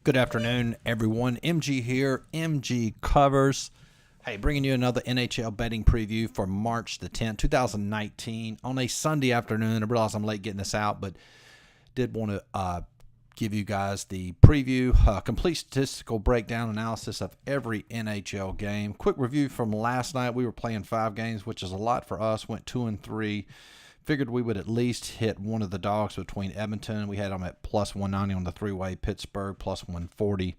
Good afternoon, everyone. MG here, MG Covers. Hey, bringing you another NHL betting preview for March the 10th, 2019 on a Sunday afternoon. I realize I'm late getting this out, but did want to give you guys the preview, complete statistical breakdown analysis of every NHL game. Quick review from last night. We were playing 5 games, which is a lot for us. Went 2-3. Figured we would at least hit one of the dogs between Edmonton. We had them at plus 190 on the three-way. Pittsburgh plus 140.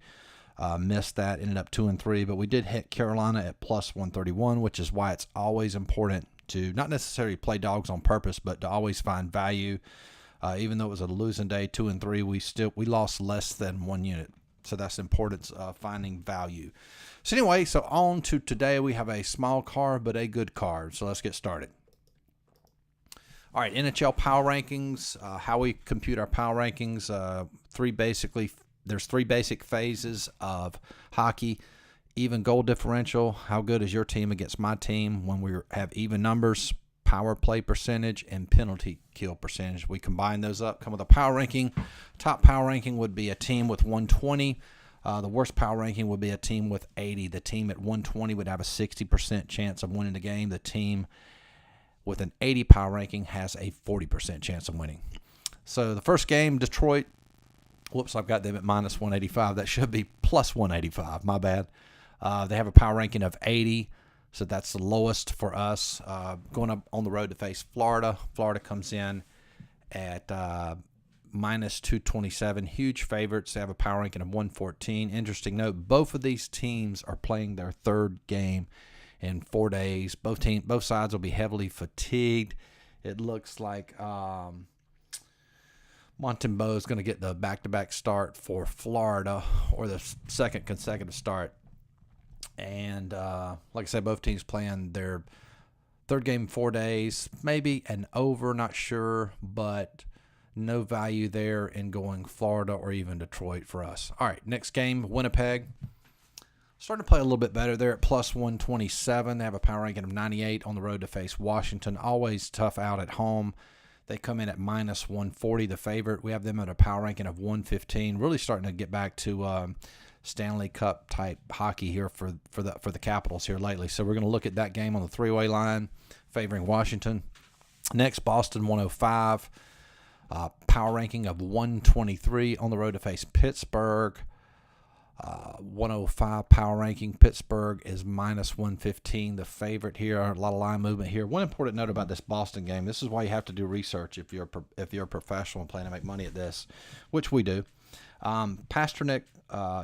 Missed that. Ended up 2-3. But we did hit Carolina at plus 131, which is why it's always important to not necessarily play dogs on purpose, but to always find value. Even though it was a losing day, 2-3, we lost less than 1 unit. So that's the importance of finding value. So anyway, so on to today. We have a small card, but a good card. So let's get started. All right, NHL power rankings, how we compute our power rankings. There's 3 basic phases of hockey. Even goal differential, how good is your team against my team when we have even numbers, power play percentage, and penalty kill percentage. We combine those up, come with a power ranking. Top power ranking would be a team with 120. The worst power ranking would be a team with 80. The team at 120 would have a 60% chance of winning the game. The team with an 80 power ranking has a 40% chance of winning. So the first game, Detroit, I've got them at minus 185. That should be plus 185, my bad. They have a power ranking of 80, so that's the lowest for us. Going up on the road to face Florida. Florida comes in at minus 227. Huge favorites. They have a power ranking of 114. Interesting note, both of these teams are playing their third game in 4 days. Both sides will be heavily fatigued. It looks like Montembeault is going to get the back-to-back start for Florida, or the second consecutive start. And like I said, both teams playing their third game in 4 days. Maybe an over, not sure, but no value there in going Florida or even Detroit for us. All right, next game, Winnipeg. Starting to play a little bit better. They're at plus 127. They have a power ranking of 98 on the road to face Washington. Always tough out at home. They come in at minus 140, the favorite. We have them at a power ranking of 115. Really starting to get back to Stanley Cup type hockey here for the Capitals here lately. So we're going to look at that game on the three-way line, favoring Washington. Next, Boston 105. Power ranking of 123 on the road to face Pittsburgh. 105 power ranking. Pittsburgh is minus 115, the favorite here. A lot of line movement here. One important note about this Boston game, this is why you have to do research if you're a professional and planning to make money at this, which we do. Pasternak,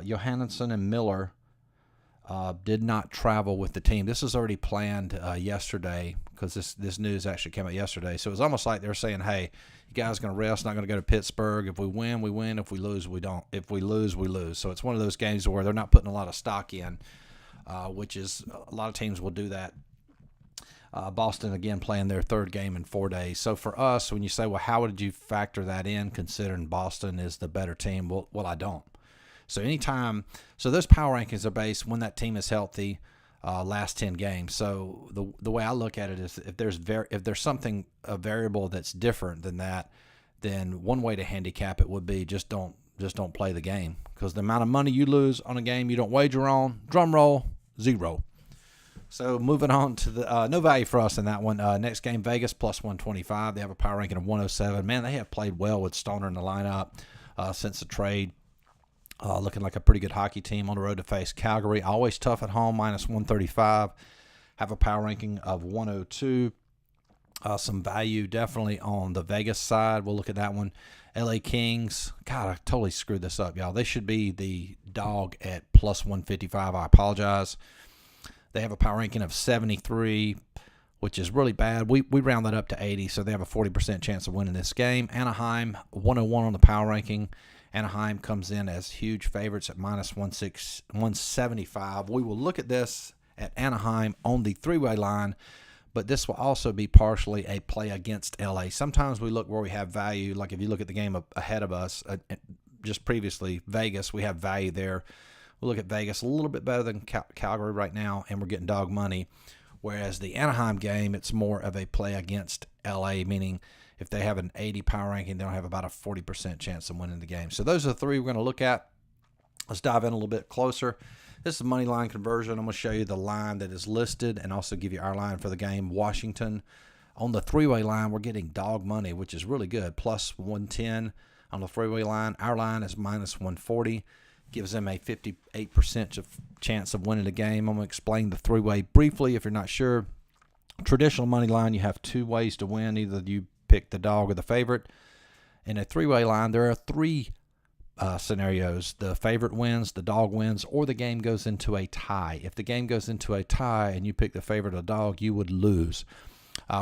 Johansson, and Miller did not travel with the team. This was already planned yesterday, because this news actually came out yesterday. So it was almost like they're saying, hey, you guys going to rest, not going to go to Pittsburgh. If we win, we win. If we lose, we don't. If we lose, we lose. So it's one of those games where they're not putting a lot of stock in, which is a lot of teams will do that. Boston, again, playing their third game in 4 days. So for us, when you say, well, how did you factor that in, considering Boston is the better team? Well, I don't. So those power rankings are based when that team is healthy, last 10 games. So the way I look at it is, if there's something, a variable that's different than that, then one way to handicap it would be just don't play the game, because the amount of money you lose on a game you don't wager on, drum roll, zero. So moving on to the no value for us in that one. Next game, Vegas plus 125. They have a power ranking of 107. Man, they have played well with Stoner in the lineup since the trade. Looking like a pretty good hockey team on the road to face Calgary. Always tough at home, minus 135. Have a power ranking of 102. Some value definitely on the Vegas side. We'll look at that one. LA Kings. God, I totally screwed this up, y'all. They should be the dog at plus 155. I apologize. They have a power ranking of 73, which is really bad. We round that up to 80, so they have a 40% chance of winning this game. Anaheim, 101 on the power ranking. Anaheim comes in as huge favorites at minus 175. We will look at this at Anaheim on the three-way line, but this will also be partially a play against LA. Sometimes we look where we have value, like if you look at the game ahead of us, just previously, Vegas, we have value there. We'll look at Vegas a little bit better than Calgary right now, and we're getting dog money. Whereas the Anaheim game, it's more of a play against LA, meaning if they have an 80 power ranking, they'll have about a 40% chance of winning the game. So those are the three we're going to look at. Let's dive in a little bit closer. This is a money line conversion. I'm going to show you the line that is listed and also give you our line for the game. Washington. On the three-way line, we're getting dog money, which is really good, plus 110 on the three-way line. Our line is minus 140. Gives them a 58% chance of winning the game. I'm going to explain the three-way briefly if you're not sure. Traditional money line, you have two ways to win. Either you pick the dog or the favorite. In a three-way line, there are three scenarios. The favorite wins, the dog wins, or the game goes into a tie. If the game goes into a tie and you pick the favorite or the dog, you would lose.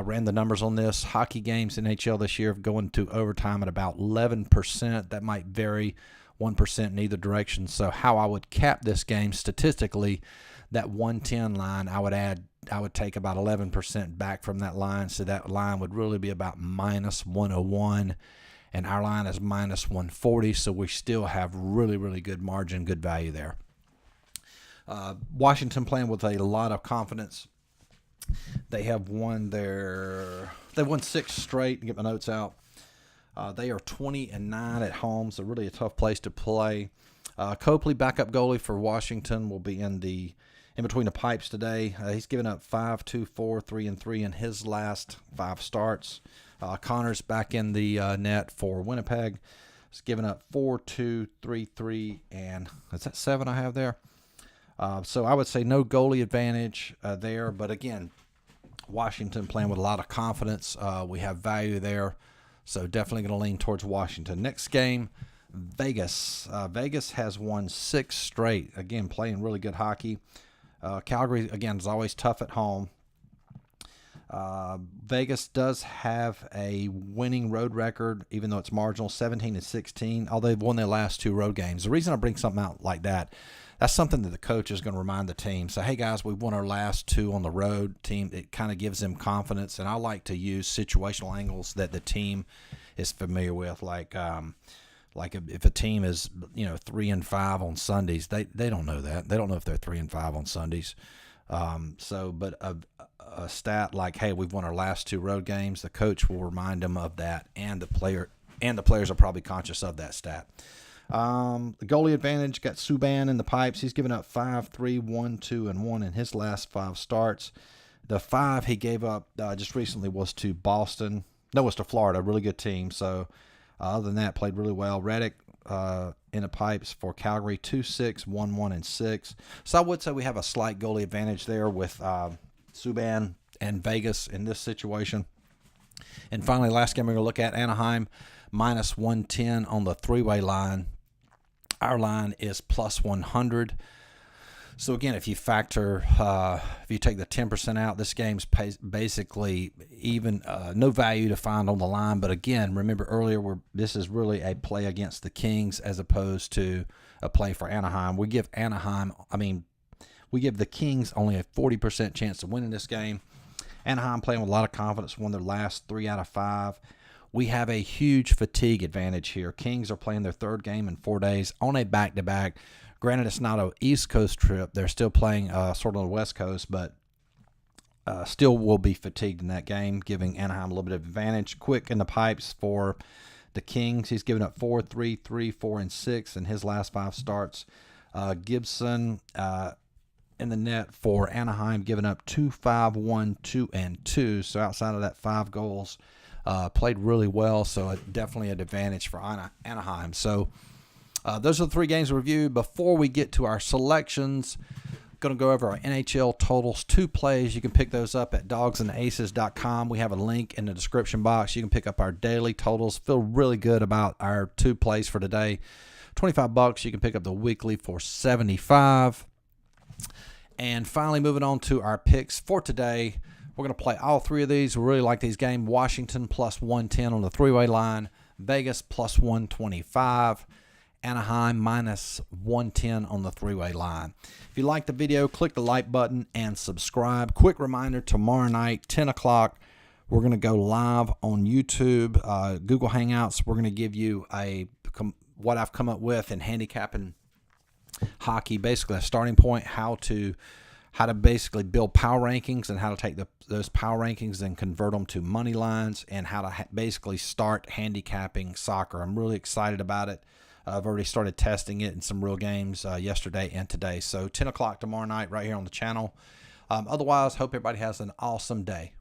Ran the numbers on this. Hockey games in NHL this year going to overtime at about 11%. That might vary 1% in either direction. So how I would cap this game statistically, that 110 line, I would take about 11% back from that line. So that line would really be about minus 101. And our line is minus 140, so we still have really, really good margin, good value there. Washington playing with a lot of confidence. They have won 6 straight. Get my notes out. They are 20-9 at home, so really a tough place to play. Copley, backup goalie for Washington, will be in between the pipes today. He's given up 5-2-4, 3-3 in his last 5 starts. Connor's back in the net for Winnipeg. He's given up 4-2, 3-3, and is that 7 I have there? So I would say no goalie advantage there. But again, Washington playing with a lot of confidence. We have value there. So definitely going to lean towards Washington. Next game, Vegas. Vegas has won 6 straight. Again, playing really good hockey. Calgary, again, is always tough at home. Vegas does have a winning road record, even though it's marginal, 17-16, although they've won their last 2 road games. The reason I bring something out like that, that's something that the coach is going to remind the team. So, hey, guys, we've won our last 2 on the road. Team, it kind of gives them confidence, and I like to use situational angles that the team is familiar with, like if a team is 3-5 on Sundays, they don't know that. They don't know if they're 3-5 on Sundays. But a stat like, hey, we've won our last 2 road games, the coach will remind them of that, and the players are probably conscious of that stat. The goalie advantage, got Subban in the pipes. He's given up 5-3, 1-2, and 1 in his last 5 starts. The 5 he gave up just recently was to Boston. No, it was to Florida, a really good team. So other than that, played really well. Reddick in the pipes for Calgary, 2-6, 1-1, and 6. So I would say we have a slight goalie advantage there with Subban and Vegas in this situation. And finally, last game we're going to look at, Anaheim, minus 110 on the three-way line. Our line is plus 100. So again, if you factor, if you take the 10% out, this game's basically even, no value to find on the line. But again, remember earlier, this is really a play against the Kings as opposed to a play for Anaheim. We give the Kings only a 40% chance of winning this game. Anaheim playing with a lot of confidence, won their last 3 out of 5. We have a huge fatigue advantage here. Kings are playing their 3rd game in 4 days on a back-to-back. Granted, it's not an East Coast trip. They're still playing sort of on the West Coast, but still will be fatigued in that game, giving Anaheim a little bit of advantage. Quick in the pipes for the Kings. He's given up 4-3, 3-4, and 6 in his last 5 starts. Gibson in the net for Anaheim, giving up 2-5, 1, 2, and 2. So outside of that, 5 goals. Played really well, so definitely an advantage for Anaheim. So those are the 3 games reviewed. Before we get to our selections, going to go over our NHL totals, 2 plays. You can pick those up at dogsandaces.com. We have a link in the description box. You can pick up our daily totals. Feel really good about our 2 plays for today. $25. You can pick up the weekly for $75. And finally, moving on to our picks for today. We're going to play all 3 of these. We really like these games. Washington plus 110 on the three-way line. Vegas plus 125. Anaheim minus 110 on the three-way line. If you like the video, click the like button and subscribe. Quick reminder, tomorrow night, 10 o'clock, we're going to go live on YouTube, Google Hangouts. We're going to give you what I've come up with in handicapping hockey, basically a starting point, how to basically build power rankings and how to take those power rankings and convert them to money lines and how to basically start handicapping soccer. I'm really excited about it. I've already started testing it in some real games yesterday and today. So 10 o'clock tomorrow night right here on the channel. Otherwise, hope everybody has an awesome day.